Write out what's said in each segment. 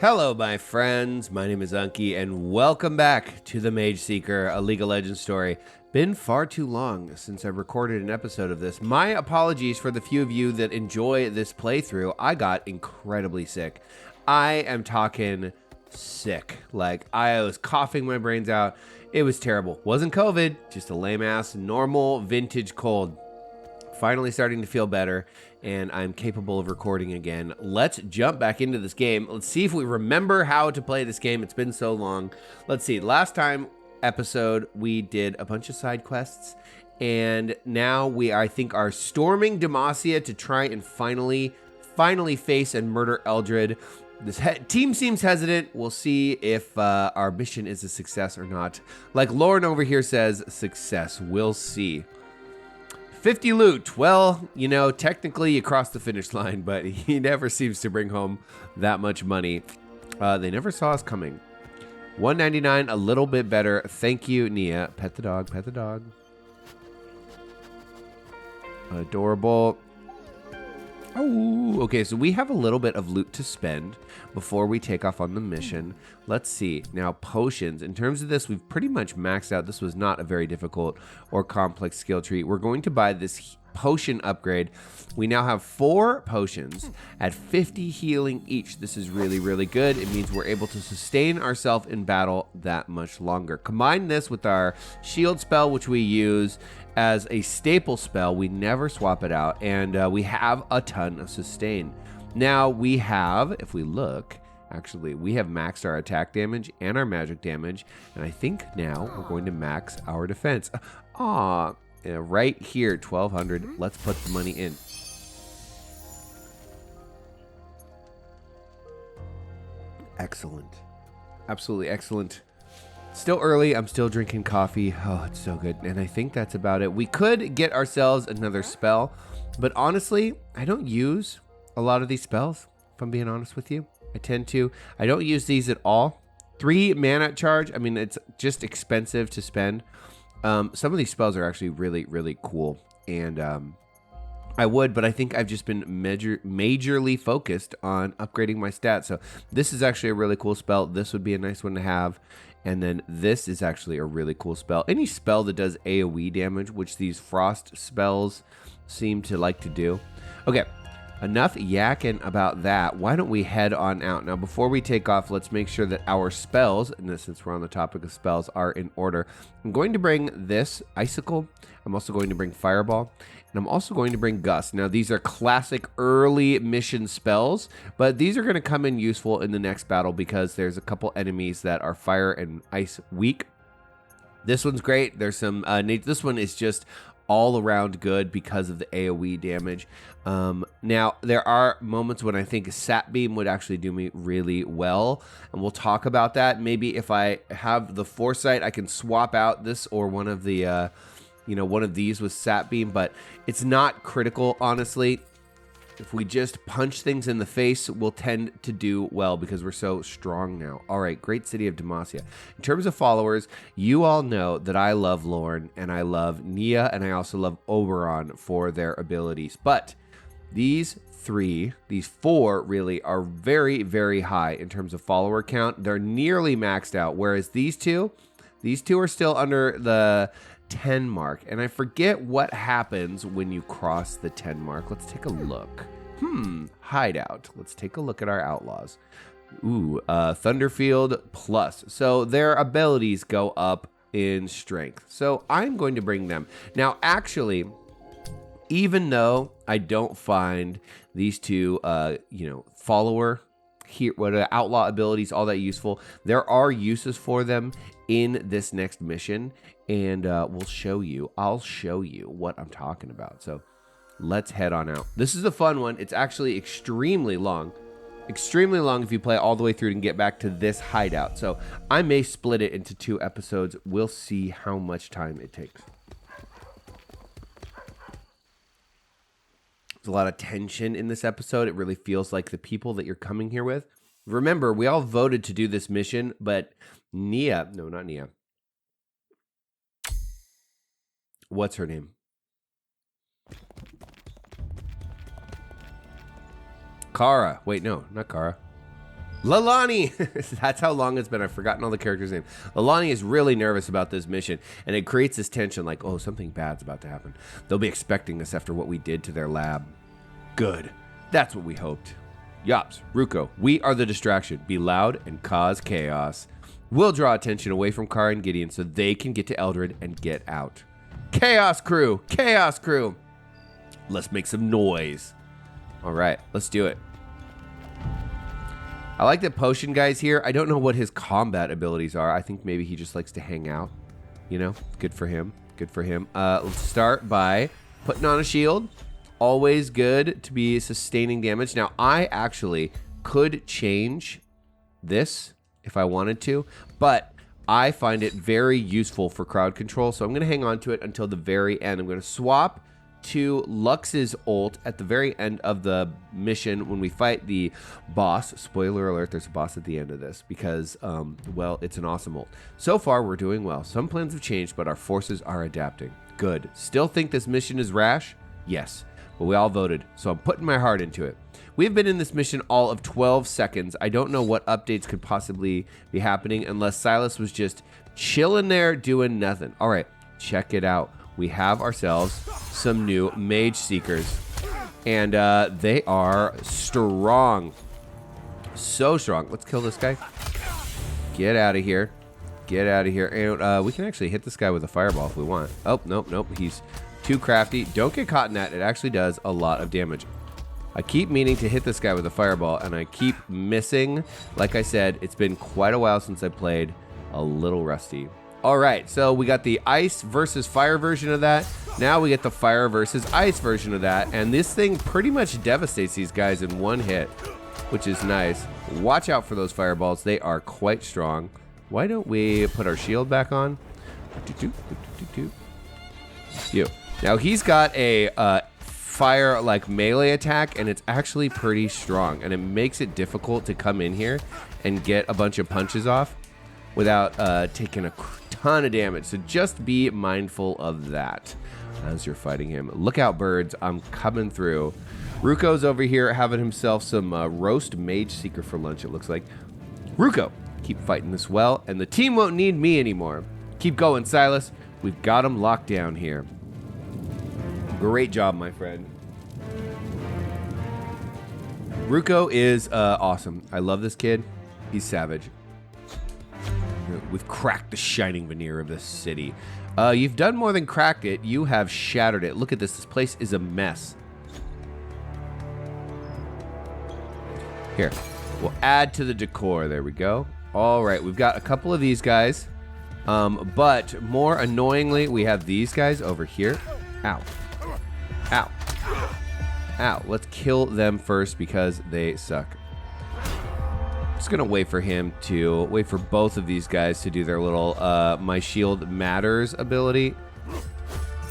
Hello, my friends. My name is Unky, and welcome back to the Mageseeker, a League of Legends story. Been far too long since I've recorded an episode of this. My apologies for the few of you that enjoy this playthrough. I got incredibly sick. I am talking sick. Like, I was coughing my brains out. It was terrible. Wasn't COVID, just a lame-ass, normal, vintage cold. Finally starting to feel better, and I'm capable of recording again. Let's jump back into this game. Let's see if we remember how to play this game. It's been so long. Let's see. Last time episode, we did a bunch of side quests, and now we, I think, are storming Demacia to try and finally face and murder Eldred. This team seems hesitant. We'll see if our mission is a success or not. Like Lauren over here says, success. We'll see. 50 loot. Well, you know, technically you crossed the finish line, but he never seems to bring home that much money. They never saw us coming. 199, a little bit better. Thank you, Nia. Pet the dog, pet the dog. Adorable. Oh, okay, so we have a little bit of loot to spend before we take off on the mission. Let's see. Now, potions. In terms of this, we've pretty much maxed out. This was not a very difficult or complex skill tree. We're going to buy this potion upgrade. We now have 4 potions at 50 healing each. This is really, really good. It means we're able to sustain ourselves in battle that much longer. Combine this with our shield spell, which we use as a staple spell. We never swap it out, and we have a ton of sustain. Now we have, if we look, actually, we have maxed our attack damage and our magic damage, and I think now we're going to max our defense. Right here, 1,200. Let's put the money in. Excellent. Absolutely excellent. Still early. I'm still drinking coffee. Oh, it's so good. And I think that's about it. We could get ourselves another spell, but honestly, I don't use a lot of these spells, if I'm being honest with you. I don't use these at all. 3 mana charge. I mean, it's just expensive to spend. Some of these spells are actually really, really cool. And I would, but I think I've just been majorly focused on upgrading my stats. So this is actually a really cool spell. This would be a nice one to have. And then this is actually a really cool spell. Any spell that does AoE damage, which these frost spells seem to like to do. Okay, enough yakking about that. Why don't we head on out? Now, before we take off, let's make sure that our spells, and since we're on the topic of spells, are in order. I'm going to bring this Icicle. I'm also going to bring Fireball. And I'm also going to bring Gust. Now, these are classic early mission spells, but these are going to come in useful in the next battle because there's a couple enemies that are fire and ice weak. This one's great. There's some, this one is just all around good because of the AoE damage. Now, there are moments when I think a Sap Beam would actually do me really well, and we'll talk about that. Maybe if I have the foresight, I can swap out this or one of the, one of these with Sap Beam, but it's not critical, honestly. If we just punch things in the face, we'll tend to do well because we're so strong now. All right, great city of Demacia. In terms of followers, you all know that I love Lauren, and I love Nia, and I also love Oberon for their abilities. But these 4 really are very, very high in terms of follower count. They're nearly maxed out, whereas these two are still under the 10 mark, and I forget what happens when you cross the 10 mark. Let's take a look. Hideout. Let's take a look at our outlaws. Thunderfield plus. So their abilities go up in strength. So I'm going to bring them. Now, actually, even though I don't find these two, follower here, outlaw abilities all that useful, there are uses for them in this next mission, and I'll show you what I'm talking about. So let's head on out. This is a fun one. It's actually extremely long if you play all the way through and get back to this hideout. So I may split it into 2 episodes. We'll see how much time it takes. There's a lot of tension in this episode. It really feels like the people that you're coming here with. Remember, we all voted to do this mission, but not Nia. What's her name? Kara. Wait, no, not Kara. Lalani! That's how long it's been. I've forgotten all the characters' names. Lalani is really nervous about this mission, and it creates this tension like, oh, something bad's about to happen. They'll be expecting us after what we did to their lab. Good. That's what we hoped. Yops, Ruko, we are the distraction. Be loud and cause chaos. We'll draw attention away from Kara and Gideon so they can get to Eldred and get out. Chaos crew! Chaos crew! Let's make some noise. All right, let's do it. I like that Potion Guy's here. I don't know what his combat abilities are. I think maybe he just likes to hang out. You know, good for him. Good for him. Let's start by putting on a shield. Always good to be sustaining damage. Now, I actually could change this if I wanted to, but I find it very useful for crowd control, so I'm going to hang on to it until the very end. I'm going to swap to Lux's ult at the very end of the mission when we fight the boss. Spoiler alert, there's a boss at the end of this because, well, it's an awesome ult. So far, we're doing well. Some plans have changed, but our forces are adapting. Good. Still think this mission is rash? Yes, but we all voted, so I'm putting my heart into it. We've been in this mission all of 12 seconds. I don't know what updates could possibly be happening unless Sylas was just chilling there doing nothing. All right, check it out. We have ourselves some new Mageseekers, and they are strong. So strong. Let's kill this guy. Get out of here. Get out of here. And we can actually hit this guy with a fireball if we want. Oh, nope. He's too crafty. Don't get caught in that. It actually does a lot of damage. I keep meaning to hit this guy with a fireball, and I keep missing. Like I said, it's been quite a while since I played. A little rusty. All right, so we got the ice versus fire version of that. Now we get the fire versus ice version of that. And this thing pretty much devastates these guys in one hit, which is nice. Watch out for those fireballs. They are quite strong. Why don't we put our shield back on? You. Now he's got a fire like melee attack, and it's actually pretty strong. And it makes it difficult to come in here and get a bunch of punches off without taking a ton of damage. So just be mindful of that as you're fighting him. Look out, birds. I'm coming through. Ruko's over here having himself some roast Mageseeker for lunch, it looks like. Ruko, keep fighting this well, and the team won't need me anymore. Keep going, Sylas. We've got him locked down here. Great job, my friend. Ruko is awesome. I love this kid. He's savage. We've cracked the shining veneer of this city. You've done more than cracked it. You have shattered it. Look at this. This place is a mess. Here. We'll add to the decor. There we go. All right. We've got a couple of these guys. But more annoyingly, we have these guys over here. Ow. Ow. Ow. Let's kill them first because they suck. Just gonna wait for both of these guys to do their little my shield matters ability.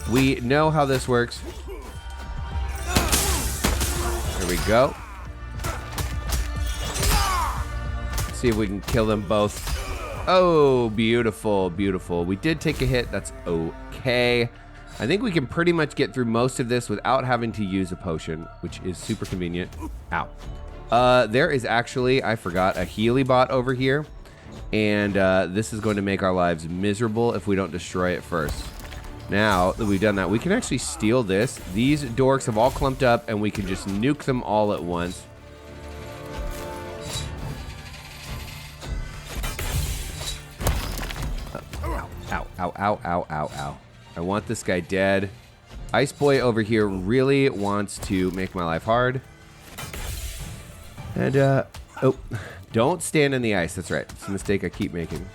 We know how this works. There we go. Let's see if we can kill them both. Oh, beautiful, beautiful. We did take a hit. That's okay. I think we can pretty much get through most of this without having to use a potion, which is super convenient. Ow. There is actually, I forgot, a Healy bot over here. And this is going to make our lives miserable if we don't destroy it first. Now that we've done that, we can actually steal this. These dorks have all clumped up, and we can just nuke them all at once. Ow, ow, ow, ow, ow, ow. I want this guy dead. Ice Boy over here really wants to make my life hard. And, oh, don't stand in the ice. That's right. It's a mistake I keep making.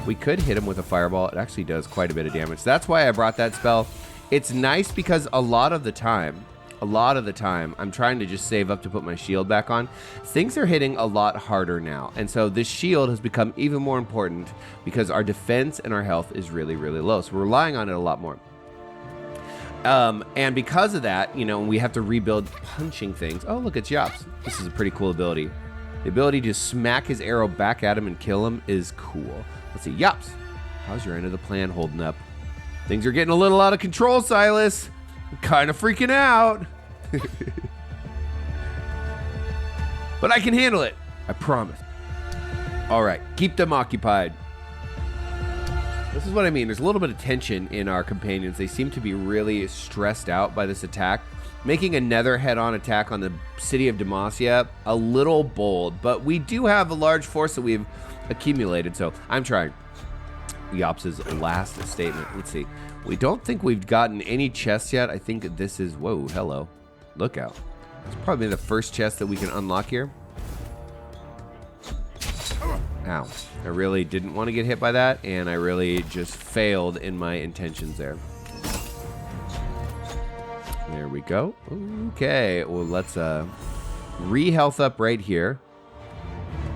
We could hit him with a fireball. It actually does quite a bit of damage. That's why I brought that spell. It's nice because a lot of the time, I'm trying to just save up to put my shield back on. Things are hitting a lot harder now. And so this shield has become even more important because our defense and our health is really, really low. So we're relying on it a lot more. And because of that, you know, we have to rebuild punching things. Oh, look, it's Yops. This is a pretty cool ability. The ability to smack his arrow back at him and kill him is cool. Let's see, Yops, how's your end of the plan holding up? Things are getting a little out of control, Sylas. I'm kind of freaking out. But I can handle it. I promise. All right, keep them occupied. This is what I mean. There's a little bit of tension in our companions. They seem to be really stressed out by this attack. Making another head-on attack on the city of Demacia, a little bold, but we do have a large force that we've accumulated, so I'm trying. Yops' last statement. Let's see. We don't think we've gotten any chests yet. I think this is... Whoa, hello. Look out. It's probably the first chest that we can unlock here. Ow. I really didn't want to get hit by that, and I really just failed in my intentions there. There we go. Okay, well, let's re-health up right here.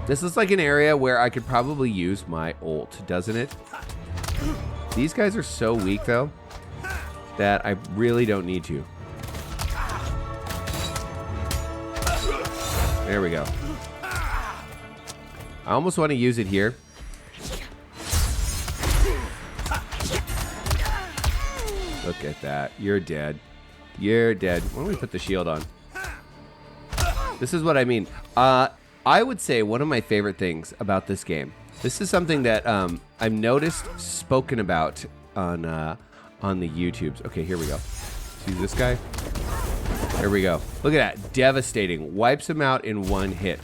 This is like an area where I could probably use my ult, doesn't it? These guys are so weak, though, that I really don't need to. There we go. I almost want to use it here. Look at that. You're dead. You're dead. Why don't we put the shield on? This is what I mean. I would say one of my favorite things about this game. This is something that I've noticed spoken about on the YouTubes. Okay, here we go. See this guy? There we go. Look at that. Devastating. Wipes him out in one hit.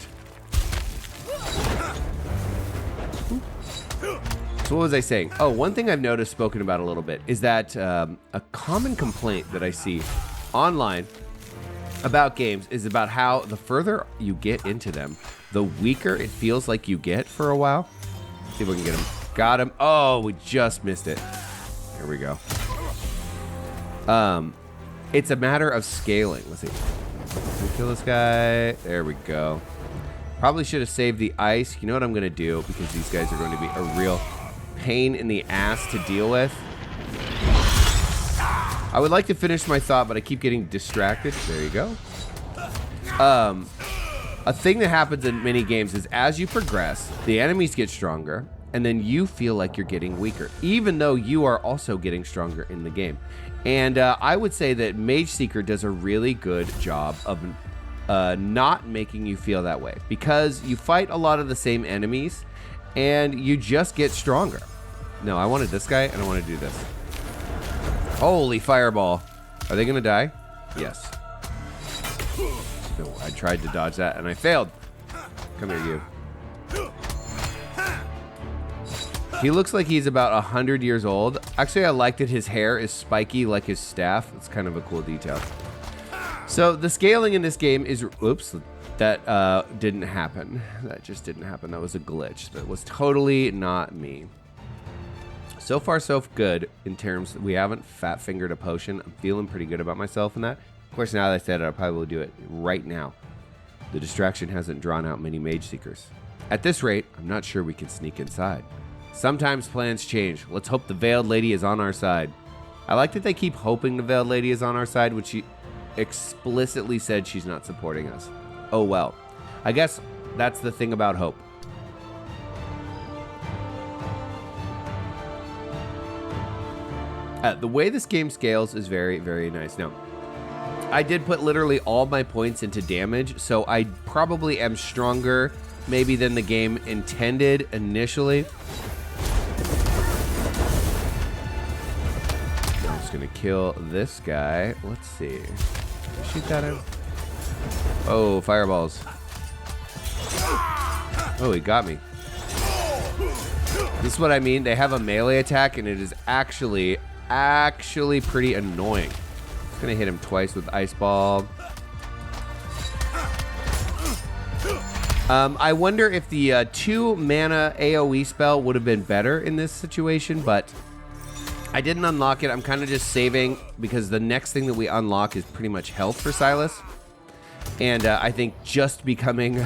So what was I saying? Oh, one thing I've noticed spoken about a little bit is that a common complaint that I see online about games is about how the further you get into them, the weaker it feels like you get for a while. Let's see if we can get him. Got him. Oh, we just missed it. Here we go. It's a matter of scaling. Let's see. Can we kill this guy? There we go. Probably should have saved the ice. You know what I'm going to do? Because these guys are going to be a real pain in the ass to deal with. I would like to finish my thought, but I keep getting distracted. There you go. A thing that happens in many games is as you progress, the enemies get stronger, and then you feel like you're getting weaker, even though you are also getting stronger in the game. And I would say that Mageseeker does a really good job of not making you feel that way, because you fight a lot of the same enemies, and you just get stronger. No, I wanted this guy, and I want to do this. Holy fireball. Are they going to die? Yes. No, I tried to dodge that, and I failed. Come here, you. He looks like he's about 100 years old. Actually, I like that his hair is spiky like his staff. It's kind of a cool detail. So the scaling in this game is... Oops. That didn't happen. That just didn't happen. That was a glitch. That was totally not me. So far, so good in terms... We haven't fat-fingered a potion. I'm feeling pretty good about myself in that. Of course, now that I said it, I'll probably do it right now. The distraction hasn't drawn out many Mageseekers. At this rate, I'm not sure we can sneak inside. Sometimes plans change. Let's hope the Veiled Lady is on our side. I like that they keep hoping the Veiled Lady is on our side, which she explicitly said she's not supporting us. Oh well. I guess that's the thing about hope. The way this game scales is very, very nice. Now, I did put literally all my points into damage, so I probably am stronger maybe than the game intended initially. I'm just gonna kill this guy. Let's see. Shoot that out. Oh, fireballs. Oh, he got me. This is what I mean. They have a melee attack, and it is actually pretty annoying. I'm gonna hit him twice with Ice Ball. I wonder if the 2 mana AoE spell would have been better in this situation, but I didn't unlock it. I'm kind of just saving because the next thing that we unlock is pretty much health for Sylas. And I think just becoming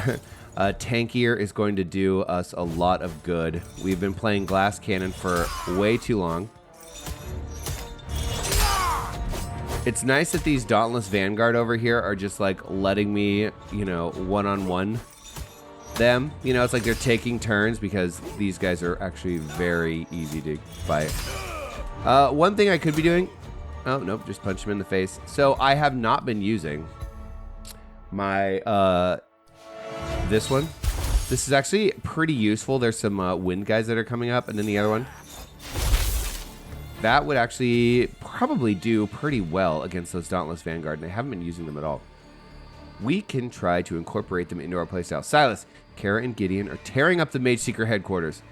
tankier is going to do us a lot of good. We've been playing Glass Cannon for way too long. It's nice that these Dauntless Vanguard over here are just like letting me, you know, one-on-one them. You know, it's like they're taking turns because these guys are actually very easy to fight. One thing I could be doing... Oh, nope, just punch him in the face. So I have not been using my, this one. This is actually pretty useful. There's some wind guys that are coming up, and then the other one. That would actually probably do pretty well against those Dauntless Vanguard, and I haven't been using them at all. We can try to incorporate them into our playstyle. Sylas, Kara, and Gideon are tearing up the Mageseeker headquarters.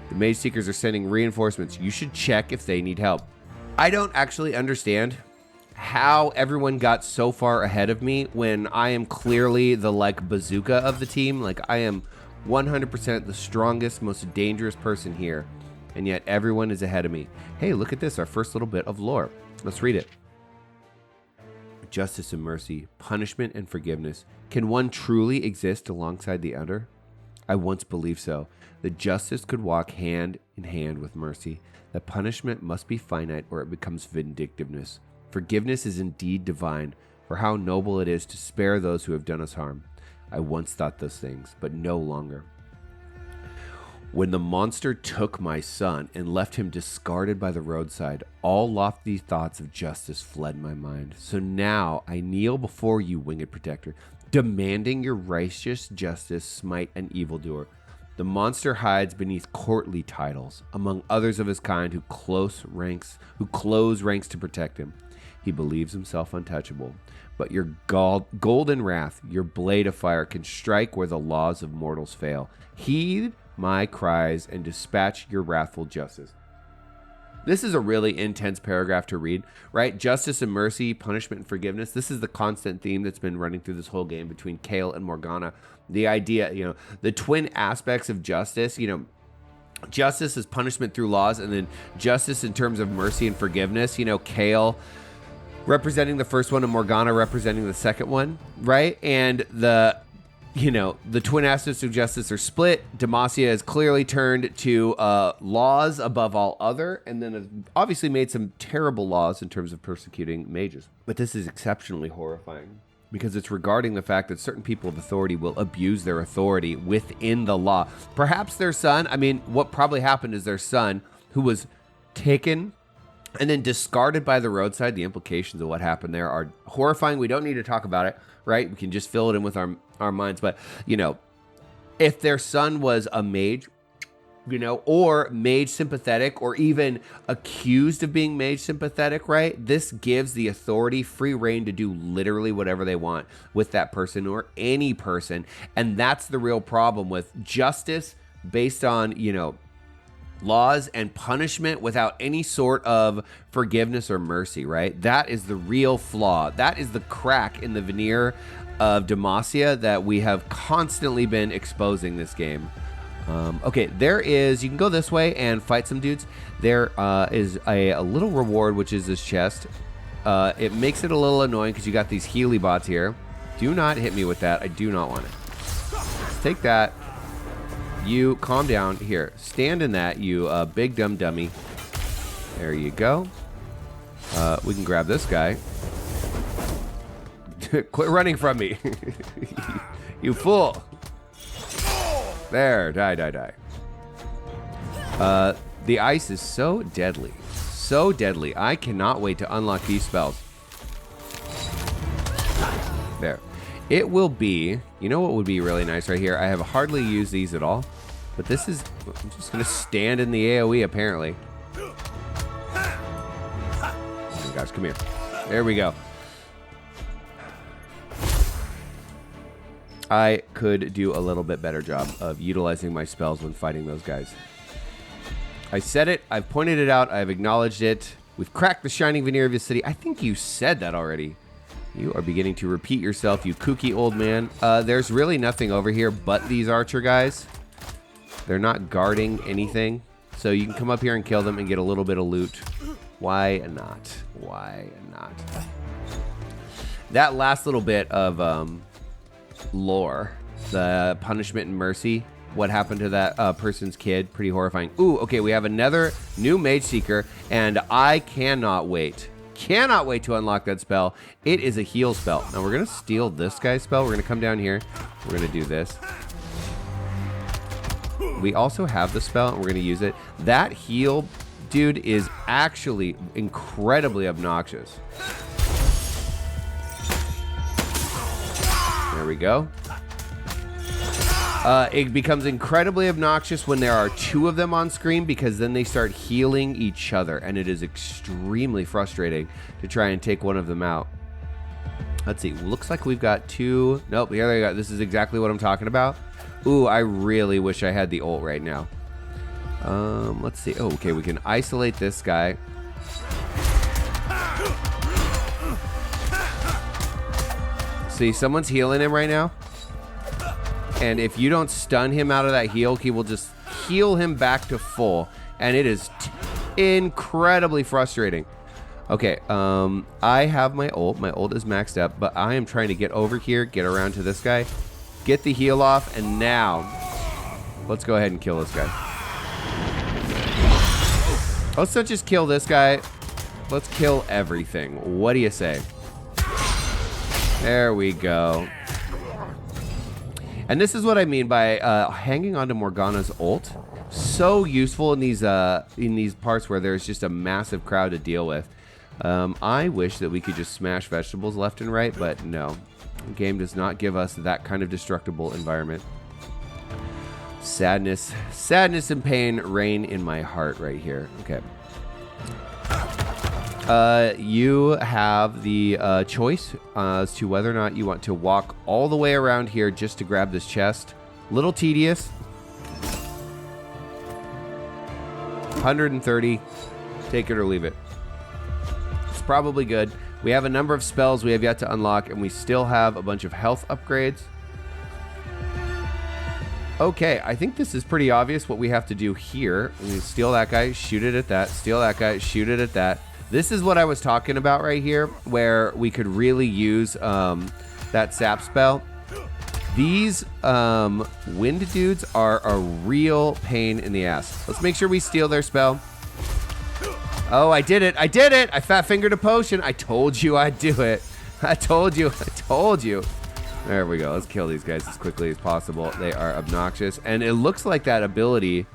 The Mageseekers are sending reinforcements. You should check if they need help. I don't actually understand how everyone got so far ahead of me when I am clearly the, like, bazooka of the team. Like, I am 100% the strongest, most dangerous person here, and yet everyone is ahead of me. Hey, look at this, our first little bit of lore. Let's read it. Justice and mercy, punishment and forgiveness. Can one truly exist alongside the other? I once believed so. That justice could walk hand in hand with mercy. That punishment must be finite or it becomes vindictiveness. Forgiveness is indeed divine, for how noble it is to spare those who have done us harm. I once thought those things, but no longer. When the monster took my son and left him discarded by the roadside, all lofty thoughts of justice fled my mind. So now I kneel before you, winged protector, demanding your righteous justice smite an evildoer. The monster hides beneath courtly titles, among others of his kind who close ranks to protect him. He believes himself untouchable, but your golden wrath, your blade of fire, can strike where the laws of mortals fail. Heed my cries and dispatch your wrathful justice. This is a really intense paragraph to read, right? Justice and mercy, punishment and forgiveness. This is the constant theme that's been running through this whole game between Kael and Morgana. The idea, the twin aspects of justice, justice is punishment through laws, and then justice in terms of mercy and forgiveness. Kael representing the first one and Morgana representing the second one, right? And the twin aspects of justice are split. Demacia has clearly turned to laws above all other, and then has obviously made some terrible laws in terms of persecuting mages. But this is exceptionally horrifying because it's regarding the fact that certain people of authority will abuse their authority within the law. Perhaps their son, what probably happened is their son, who was taken and then discarded by the roadside. The implications of what happened there are horrifying. We don't need to talk about it, right? We can just fill it in with our minds. But, if their son was a mage, or mage sympathetic, or even accused of being mage sympathetic, right? This gives the authority free reign to do literally whatever they want with that person or any person. And that's the real problem with justice based on, laws and punishment without any sort of forgiveness or mercy, right? That is the real flaw. That is the crack in the veneer of Demacia that we have constantly been exposing this game. Okay, you can go this way and fight some dudes. There is a little reward, which is this chest. It makes it a little annoying because you got these Healy bots here. Do not hit me with that. I do not want it. Let's take that. You calm down. Here, stand in that, you big dumb dummy. There you go. We can grab this guy. Quit running from me. You fool. There, die. The ice is so deadly. So deadly. I cannot wait to unlock these spells. There. It will be, what would be really nice right here? I have hardly used these at all. But this is, I'm just going to stand in the AoE apparently. Oh, guys, come here. There we go. I could do a little bit better job of utilizing my spells when fighting those guys. I said it. I've pointed it out. I've acknowledged it. We've cracked the shining veneer of your city. I think you said that already. You are beginning to repeat yourself, you kooky old man. There's really nothing over here but these archer guys. They're not guarding anything. So you can come up here and kill them and get a little bit of loot. Why not? Why not? That last little bit of lore, the punishment and mercy, what happened to that person's kid, pretty horrifying. Ooh, okay, we have another new Mageseeker, and I cannot wait to unlock that spell. It is a heal spell. Now we're gonna steal this guy's spell. We're gonna come down here. We're gonna do this. We also have the spell, and we're gonna use it. That heal, dude, is actually incredibly obnoxious. There we go. It becomes incredibly obnoxious when there are 2 of them on screen because then they start healing each other, and it is extremely frustrating to try and take one of them out. Let's see. Looks like we've got 2. Nope, here they go. This is exactly what I'm talking about. Ooh, I really wish I had the ult right now. Let's see. Oh, okay, we can isolate this guy. See, someone's healing him right now. And if you don't stun him out of that heal, he will just heal him back to full. And it is incredibly frustrating. Okay, I have my ult. My ult is maxed up, but I am trying to get over here, get around to this guy, get the heal off, and now let's go ahead and kill this guy. Let's not just kill this guy. Let's kill everything. What do you say? There we go. And this is what I mean by hanging onto Morgana's ult. So useful in these parts where there's just a massive crowd to deal with. I wish that we could just smash vegetables left and right, but no. The game does not give us that kind of destructible environment. Sadness and pain reign in my heart right here. Okay. You have the choice as to whether or not you want to walk all the way around here just to grab this chest. Little tedious. 130. Take it or leave it. It's probably good. We have a number of spells we have yet to unlock, and we still have a bunch of health upgrades. Okay, I think this is pretty obvious what we have to do here. We steal that guy, shoot it at that, steal that guy, shoot it at that. This is what I was talking about right here, where we could really use that sap spell. These wind dudes are a real pain in the ass. Let's make sure we steal their spell. Oh, I did it. I did it. I fat fingered a potion. I told you I'd do it. I told you. I told you. There we go. Let's kill these guys as quickly as possible. They are obnoxious. And it looks like that ability,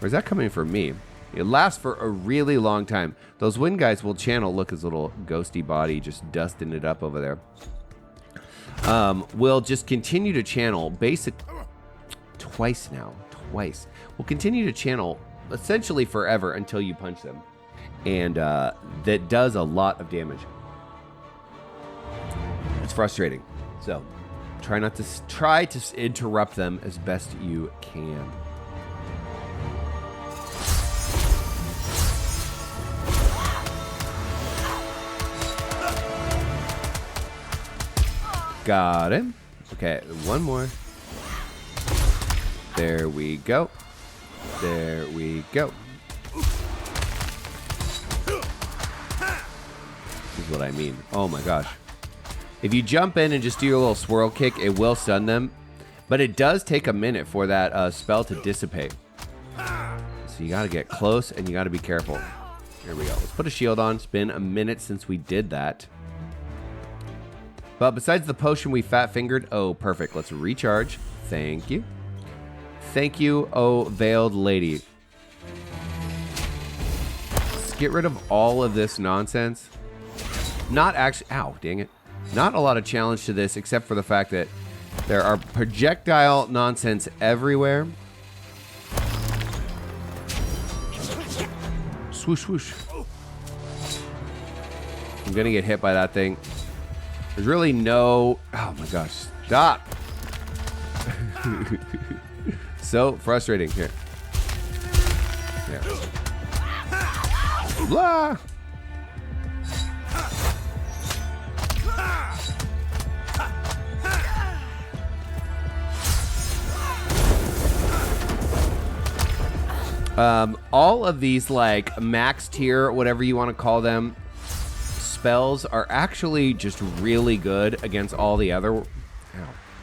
or is that coming from me? It lasts for a really long time. Those wind guys will channel. Look, his little ghosty body just dusting it up over there. We'll just continue to channel twice now. Twice. We'll continue to channel essentially forever until you punch them. And that does a lot of damage. It's frustrating. So try to interrupt them as best you can. Got him. Okay, one more. There we go. There we go. This is what I mean. Oh my gosh. If you jump in and just do your little swirl kick, it will stun them. But it does take a minute for that spell to dissipate. So you got to get close and you got to be careful. Here we go. Let's put a shield on. It's been a minute since we did that. But besides the potion we fat fingered, oh, perfect. Let's recharge. Thank you. Thank you, oh, veiled lady. Let's get rid of all of this nonsense. Not actually, ow, dang it. Not a lot of challenge to this, except for the fact that there are projectile nonsense everywhere. Swoosh, swoosh. I'm gonna get hit by that thing. There's really no... Oh my gosh. Stop. So frustrating. Here. Yeah. Blah. All of these like max tier, whatever you want to call them, spells are actually just really good against all the other... Ow.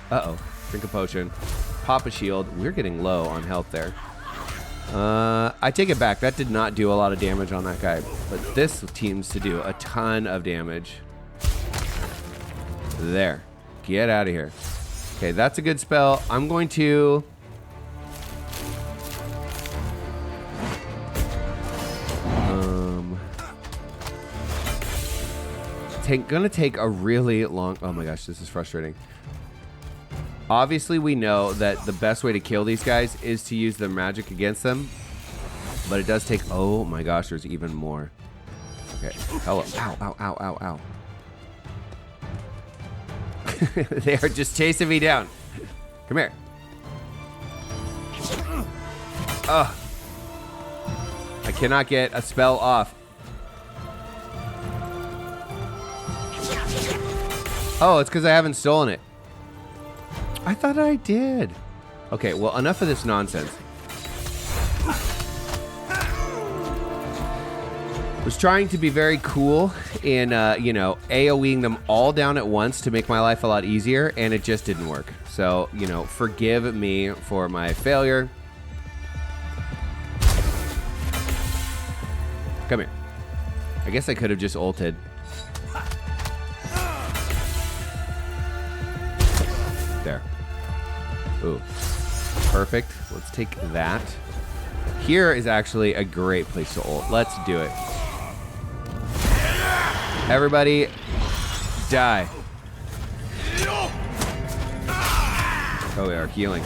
Uh-oh. Drink a potion. Pop a shield. We're getting low on health there. I take it back. That did not do a lot of damage on that guy. But this seems to do a ton of damage. There. Get out of here. Okay, that's a good spell. I'm going to... gonna take a really long... Oh my gosh, this is frustrating. Obviously, we know that the best way to kill these guys is to use their magic against them. But it does take... Oh my gosh, there's even more. Okay. Hello. Ow, ow, ow, ow, ow. They are just chasing me down. Come here. Ugh. I cannot get a spell off. Oh, it's because I haven't stolen it. I thought I did. Okay, well, enough of this nonsense. I was trying to be very cool in, you know, AoEing them all down at once to make my life a lot easier, and it just didn't work. So, you know, forgive me for my failure. Come here. I guess I could have just ulted. There. Ooh. Perfect. Let's take that. Here is actually a great place to ult. Let's do it. Everybody, die. Oh, we are healing.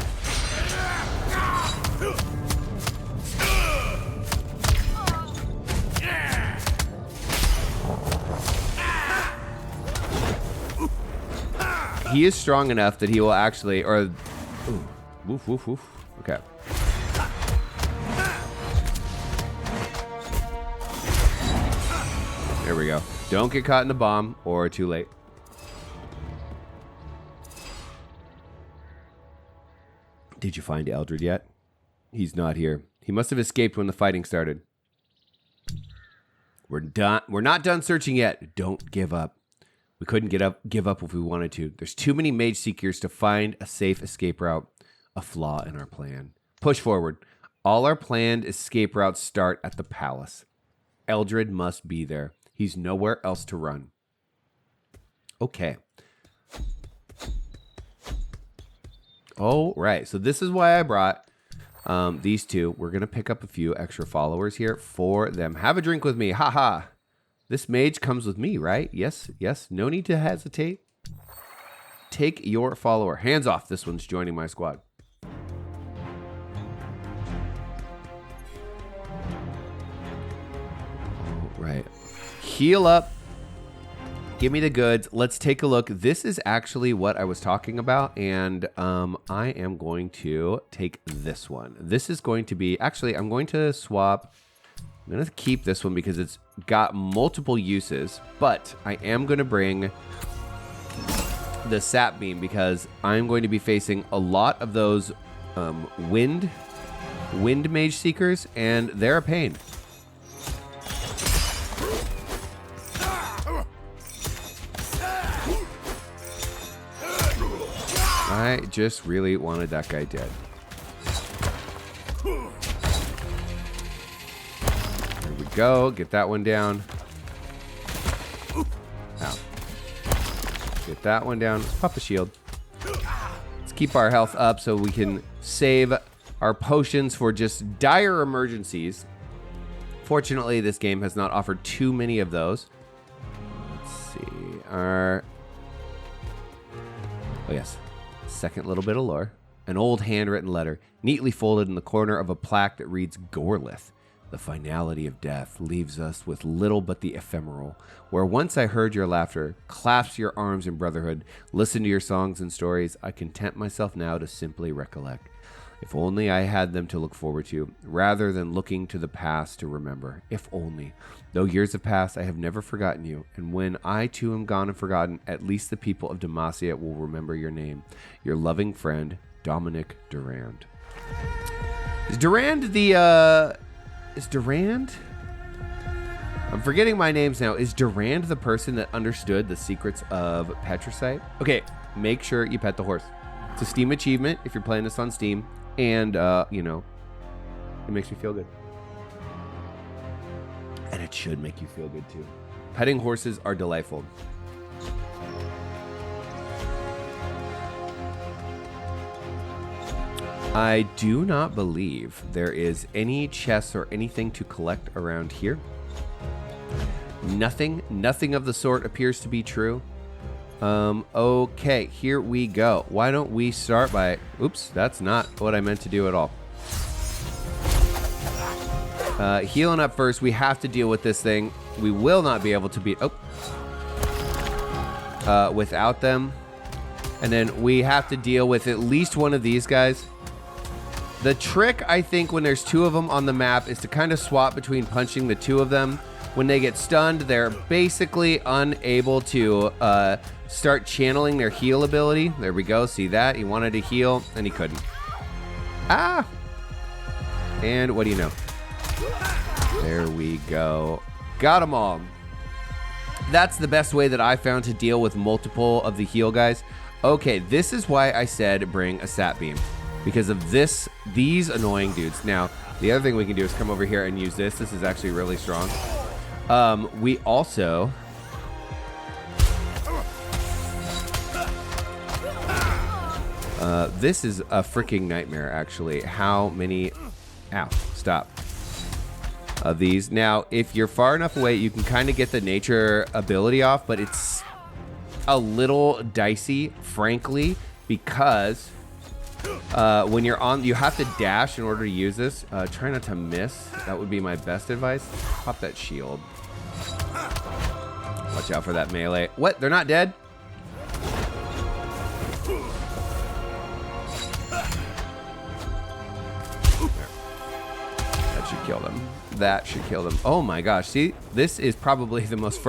He is strong enough that he will actually, or, ooh, woof, woof, woof. Okay. There we go. Don't get caught in the bomb or too late. Did you find Eldred yet? He's not here. He must have escaped when the fighting started. We're done. We're not done searching yet. Don't give up. We couldn't give up if we wanted to. There's too many Mageseekers to find a safe escape route. A flaw in our plan. Push forward. All our planned escape routes start at the palace. Eldred must be there. He's nowhere else to run. Okay. All right. So this is why I brought these two. We're going to pick up a few extra followers here for them. Have a drink with me. Haha. This mage comes with me, right? Yes, yes. No need to hesitate. Take your follower. Hands off. This one's joining my squad. All right. Heal up. Give me the goods. Let's take a look. This is actually what I was talking about, and I am going to take this one. This is going to be... Actually, I'm going to swap... I'm going to keep this one because it's got multiple uses, but I am going to bring the sap beam because I'm going to be facing a lot of those wind Mageseekers, and they're a pain. I just really wanted that guy dead. Go get that one down. Ow. Get that one down. Let's pop the shield. Let's keep our health up so we can save our potions for just dire emergencies. Fortunately, this game has not offered too many of those. Let's see. Oh yes. Second little bit of lore. An old handwritten letter, neatly folded in the corner of a plaque that reads Gorlith. The finality of death leaves us with little but the ephemeral, where once I heard your laughter, clasped your arms in brotherhood, listened to your songs and stories, I content myself now to simply recollect. If only I had them to look forward to, rather than looking to the past to remember. If only. Though years have passed, I have never forgotten you, and when I too am gone and forgotten, at least the people of Demacia will remember your name. Your loving friend, Dominic Durand. Is Durand the, Is Durand? I'm forgetting my names now. Is Durand the person that understood the secrets of Petricite? Okay, make sure you pet the horse. It's a Steam achievement if you're playing this on Steam. And, you know, it makes me feel good. And it should make you feel good too. Petting horses are delightful. I do not believe there is any chests or anything to collect around here. Nothing of the sort appears to be true. Okay, here we go. Why don't we start by... Oops, that's not what I meant to do at all. Healing up first. We have to deal with this thing. We will not be able to beat... without them. And then we have to deal with at least one of these guys. The trick, I think, when there's two of them on the map is to kind of swap between punching the two of them. When they get stunned, they're basically unable to start channeling their heal ability. There we go. See that? He wanted to heal, and he couldn't. Ah! And what do you know? There we go. Got them all. That's the best way that I found to deal with multiple of the heal guys. Okay, this is why I said bring a sap beam. Because of these annoying dudes. Now, the other thing we can do is come over here and use this. This is actually really strong. We also... this is a freaking nightmare, actually. How many... Ow, stop. Of these. Now, if you're far enough away, you can kind of get the nature ability off, but it's a little dicey, frankly, because when you're on, you have to dash in order to use this. Try not to miss. That would be my best advice. Pop that shield. Watch out for that melee. What? They're not dead? That should kill them. That should kill them. Oh my gosh. See, this is probably the most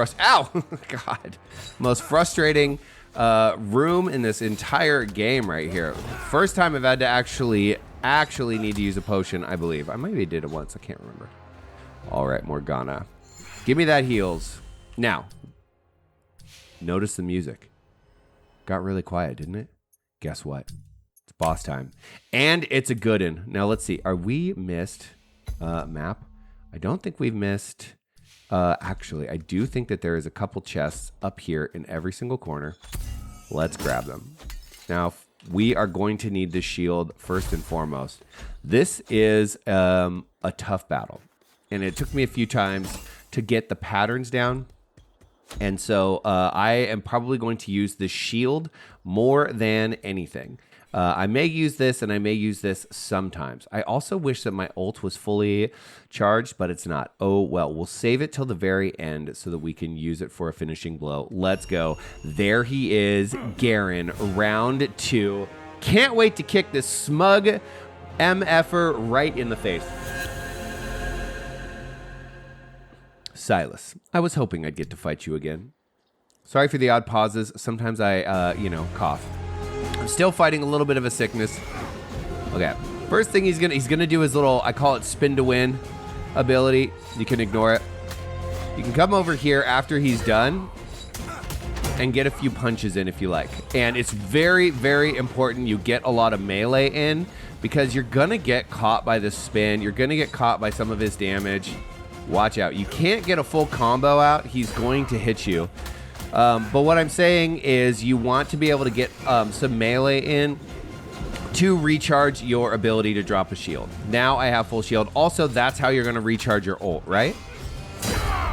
most frustrating room in this entire game right here. First time I've had to actually need to use a potion, I believe. I maybe did it once. I can't remember. All right, Morgana. Give me that heals. Now, notice the music. Got really quiet, didn't it? Guess what? It's boss time. And it's a good one. Now, let's see. Are we missed map? I don't think we've missed... actually, I do think that there is a couple chests up here in every single corner. Let's grab them. Now, we are going to need this shield first and foremost. This is a tough battle. And it took me a few times to get the patterns down. And so I am probably going to use the shield more than anything. I may use this, and I may use this sometimes. I also wish that my ult was fully charged, but it's not. Oh, well, we'll save it till the very end so that we can use it for a finishing blow. Let's go. There he is, Garen, round 2. Can't wait to kick this smug MFer right in the face. Sylas, I was hoping I'd get to fight you again. Sorry for the odd pauses. Sometimes I, cough. I'm still fighting a little bit of a sickness. Okay. First thing he's gonna do his little, I call it spin to win ability. You can ignore it. You can come over here after he's done and get a few punches in if you like. And it's very, very important you get a lot of melee in because you're gonna get caught by the spin. You're gonna get caught by some of his damage. Watch out. You can't get a full combo out. He's going to hit you. But what I'm saying is you want to be able to get some melee in to recharge your ability to drop a shield. Now I have full shield. Also, that's how you're going to recharge your ult, right?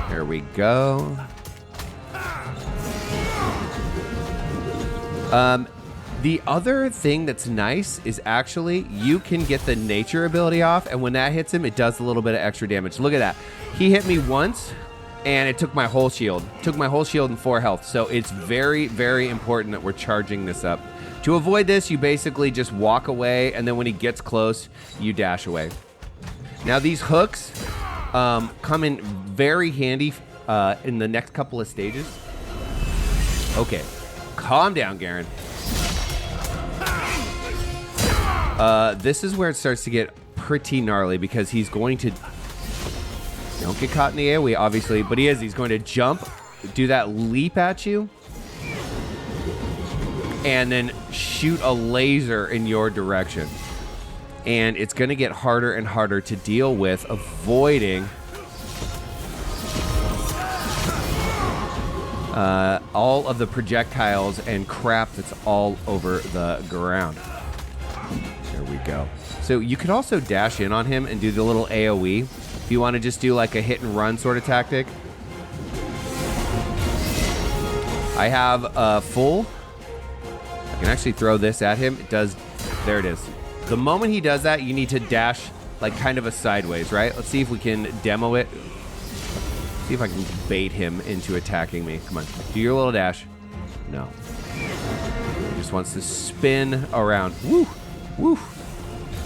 There we go. The other thing that's nice is actually you can get the nature ability off, and when that hits him, it does a little bit of extra damage. Look at that. He hit me once, and it took my whole shield. Took my whole shield and 4 health. So it's very, very important that we're charging this up. To avoid this, you basically just walk away, and then when he gets close, you dash away. Now, these hooks come in very handy in the next couple of stages. Okay. Calm down, Garen. This is where it starts to get pretty gnarly because he's going to... Don't get caught in the AoE, obviously, but he's going to jump, do that leap at you, and then shoot a laser in your direction. And it's going to get harder and harder to deal with avoiding all of the projectiles and crap that's all over the ground. There we go. So you could also dash in on him and do the little AoE if you want to just do like a hit and run sort of tactic. I have full. I can actually throw this at him. It does. There it is. The moment he does that, you need to dash like kind of a sideways, right? Let's see if we can demo it. See if I can bait him into attacking me. Come on, do your little dash. No. He just wants to spin around. Woo, woo.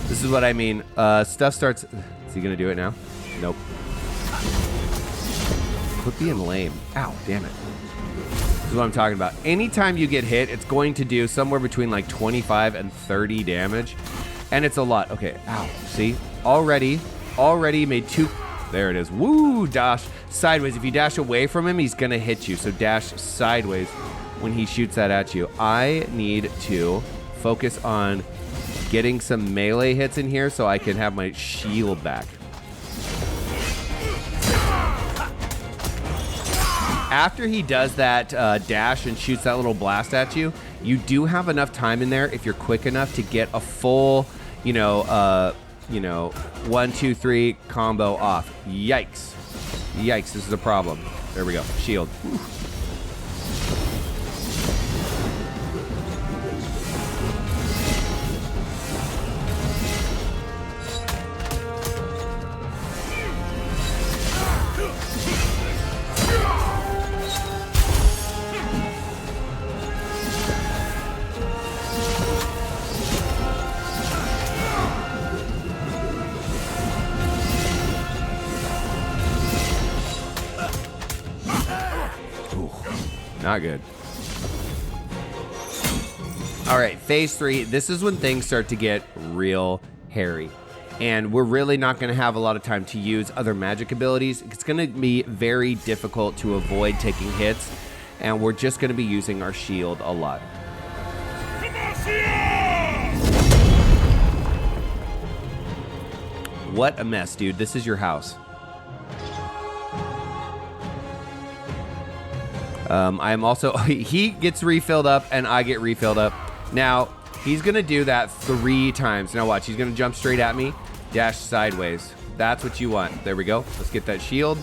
This is what I mean. Stuff starts. Is he gonna do it now? Nope. Quit being lame. Ow, damn it. This is what I'm talking about. Anytime you get hit, it's going to do somewhere between like 25 and 30 damage. And it's a lot. Okay, ow. See? Already made 2. There it is. Woo, dash sideways. If you dash away from him, he's going to hit you. So dash sideways when he shoots that at you. I need to focus on getting some melee hits in here so I can have my shield back. After he does that dash and shoots that little blast at you, you do have enough time in there if you're quick enough to get a full, 1, 2, 3 combo off. Yikes. Yikes, this is a problem. There we go. Shield. Whew. Not good. All right, phase 3. This is when things start to get real hairy. And we're really not going to have a lot of time to use other magic abilities. It's going to be very difficult to avoid taking hits. And we're just going to be using our shield a lot. What a mess, dude. This is your house. I'm also, he gets refilled up and I get refilled up. Now, he's going to do that 3 times. Now watch, he's going to jump straight at me, dash sideways. That's what you want. There we go. Let's get that shield.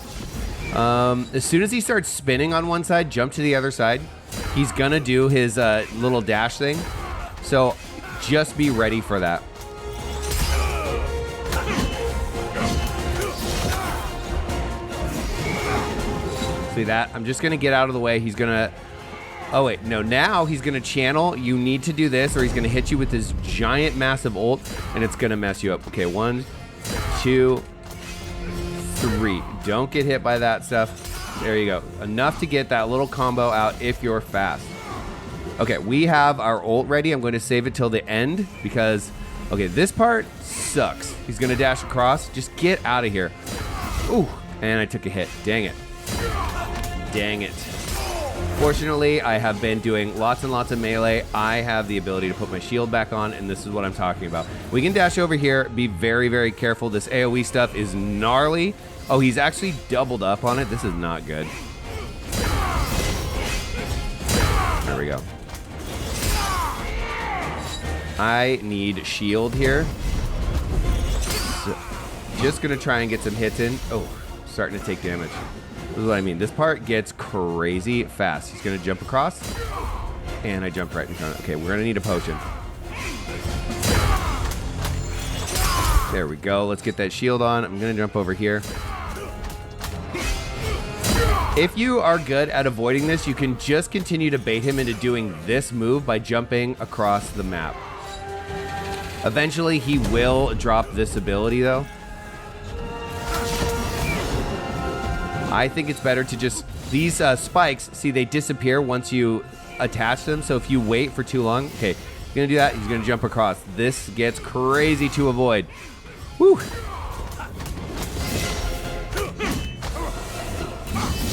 As soon as he starts spinning on one side, jump to the other side. He's going to do his little dash thing. So just be ready for that. See that? I'm just going to get out of the way. He's going to... Oh, wait. No, now he's going to channel. You need to do this or he's going to hit you with this giant, massive ult, and it's going to mess you up. Okay, 1, 2, 3. Don't get hit by that stuff. There you go. Enough to get that little combo out if you're fast. Okay, we have our ult ready. I'm going to save it till the end because... Okay, this part sucks. He's going to dash across. Just get out of here. Ooh, and I took a hit. Dang it. Dang it. Fortunately, I have been doing lots and lots of melee. I have the ability to put my shield back on, and this is what I'm talking about. We can dash over here. Be very, very careful. This AoE stuff is gnarly. Oh, he's actually doubled up on it. This is not good. There we go. I need shield here. So, just going to try and get some hits in. Oh, starting to take damage. This is what I mean. This part gets crazy fast. He's going to jump across. And I jump right in front. Okay, we're going to need a potion. There we go. Let's get that shield on. I'm going to jump over here. If you are good at avoiding this, you can just continue to bait him into doing this move by jumping across the map. Eventually, he will drop this ability, though. I think it's better to just... These spikes, see, they disappear once you attach them. So if you wait for too long... Okay, he's going to do that. He's going to jump across. This gets crazy to avoid. Woo!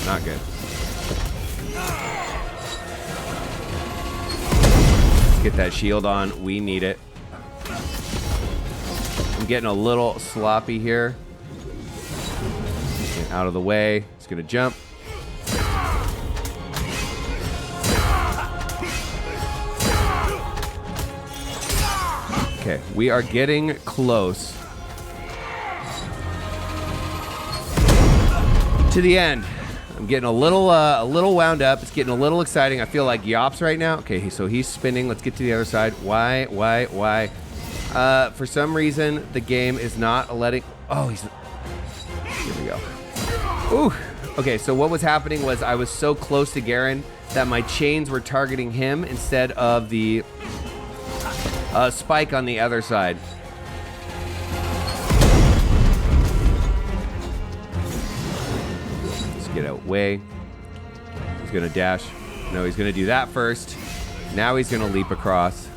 Not good. Let's get that shield on. We need it. I'm getting a little sloppy here. Get out of the way. He's going to jump. Okay, we are getting close to the end. I'm getting a little wound up. It's getting a little exciting. I feel like Yops right now. Okay, so he's spinning. Let's get to the other side. Why? For some reason, the game is not letting... Oh, he's... Here we go. Ooh. Okay, so what was happening was I was so close to Garen that my chains were targeting him instead of the spike on the other side. Let's get away. He's gonna dash. No, he's gonna do that first. Now he's gonna leap across.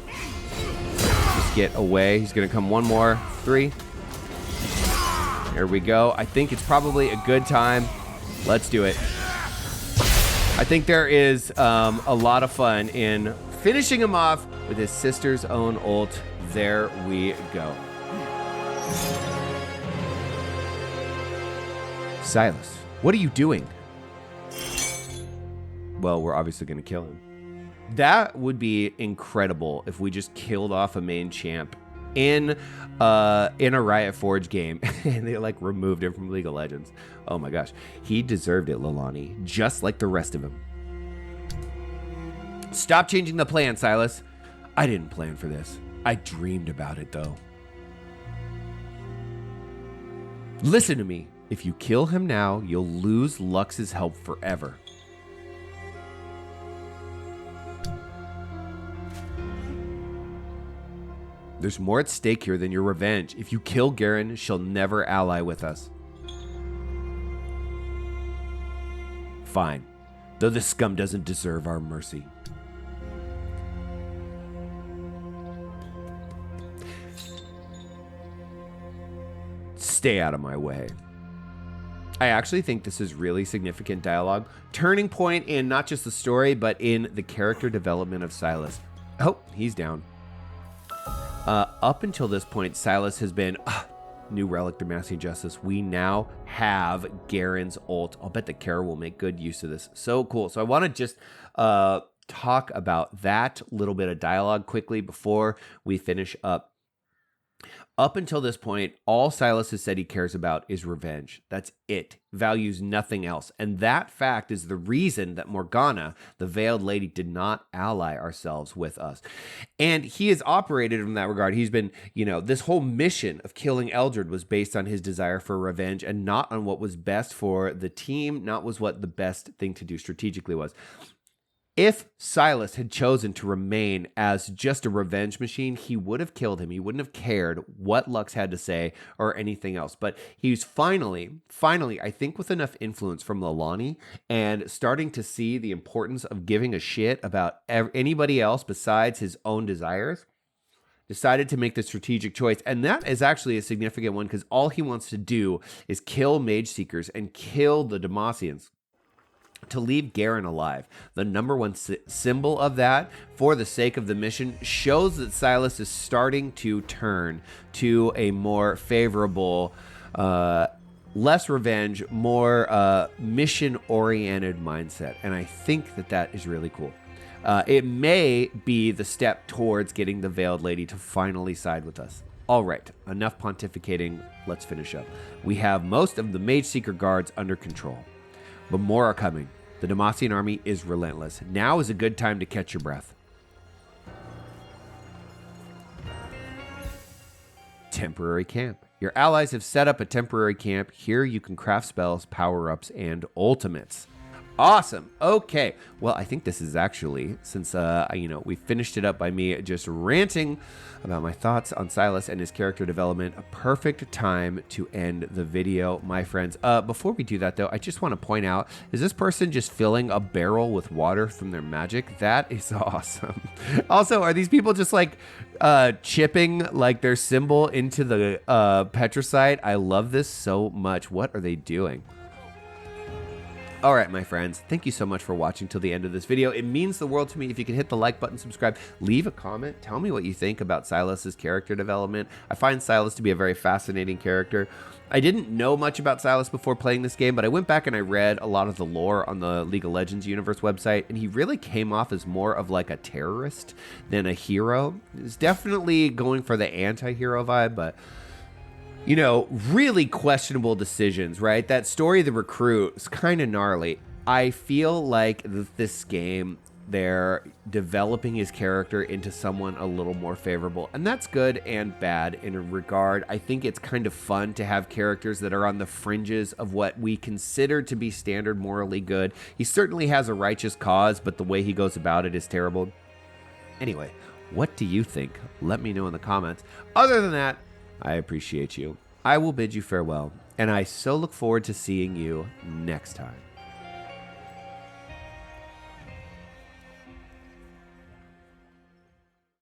Just get away. He's gonna come one more. 3. Here we go. I think it's probably a good time. Let's do it. I think there is a lot of fun in finishing him off with his sister's own ult. There we go. Sylas, what are you doing? Well, we're obviously going to kill him. That would be incredible if we just killed off a main champ in a Riot Forge game and they like removed him from League of Legends. Oh my gosh. He deserved it, Lilani, just like the rest of him. Stop changing the plan, Sylas. I didn't plan for this. I dreamed about it though. Listen to me. If you kill him now, you'll lose Lux's help forever. There's more at stake here than your revenge. If you kill Garen, she'll never ally with us. Fine. Though this scum doesn't deserve our mercy. Stay out of my way. I actually think this is really significant dialogue. Turning point in not just the story, but in the character development of Sylas. Oh, he's down. Up until this point, Sylas has been new relic Demacia justice. We now have Garen's ult. I'll bet the Kara will make good use of this. So cool. So I want to just talk about that little bit of dialogue quickly before we finish up. Up until this point, all Sylas has said he cares about is revenge. That's it. Values nothing else. And that fact is the reason that Morgana, the Veiled Lady, did not ally ourselves with us. And he has operated in that regard. He's been, this whole mission of killing Eldred was based on his desire for revenge and not on what was best for the team, not was what the best thing to do strategically was. If Sylas had chosen to remain as just a revenge machine, he would have killed him. He wouldn't have cared what Lux had to say or anything else. But he's finally, I think with enough influence from Lilani and starting to see the importance of giving a shit about anybody else besides his own desires, decided to make the strategic choice. And that is actually a significant one because all he wants to do is kill Mageseekers and kill the Demacians. To leave Garen alive. The number one symbol of that, for the sake of the mission, shows that Sylas is starting to turn to a more favorable, less revenge, more mission-oriented mindset. And I think that that is really cool. It may be the step towards getting the Veiled Lady to finally side with us. All right, enough pontificating. Let's finish up. We have most of the Mageseeker guards under control. But more are coming. The Demacian army is relentless. Now is a good time to catch your breath. Temporary camp. Your allies have set up a temporary camp. Here you can craft spells, power-ups, and ultimates. Awesome. Okay. Well, I think this is actually, since, we finished it up by me just ranting about my thoughts on Sylas and his character development, a perfect time to end the video, my friends. Before we do that, though, I just want to point out, is this person just filling a barrel with water from their magic? That is awesome. Also, are these people just like chipping like their symbol into the petricite? I love this so much. What are they doing? All right, my friends, thank you so much for watching till the end of this video. It means the world to me if you can hit the like button, subscribe, leave a comment, tell me what you think about Sylas's character development. I find Sylas to be a very fascinating character. I didn't know much about Sylas before playing this game, but I went back and I read a lot of the lore on the League of Legends universe website, and he really came off as more of like a terrorist than a hero. He's definitely going for the anti-hero vibe, but really questionable decisions, right? That story of the recruit is kind of gnarly. I feel like this game, they're developing his character into someone a little more favorable. And that's good and bad in a regard. I think it's kind of fun to have characters that are on the fringes of what we consider to be standard morally good. He certainly has a righteous cause, but the way he goes about it is terrible. Anyway, what do you think? Let me know in the comments. Other than that, I appreciate you. I will bid you farewell, and I so look forward to seeing you next time.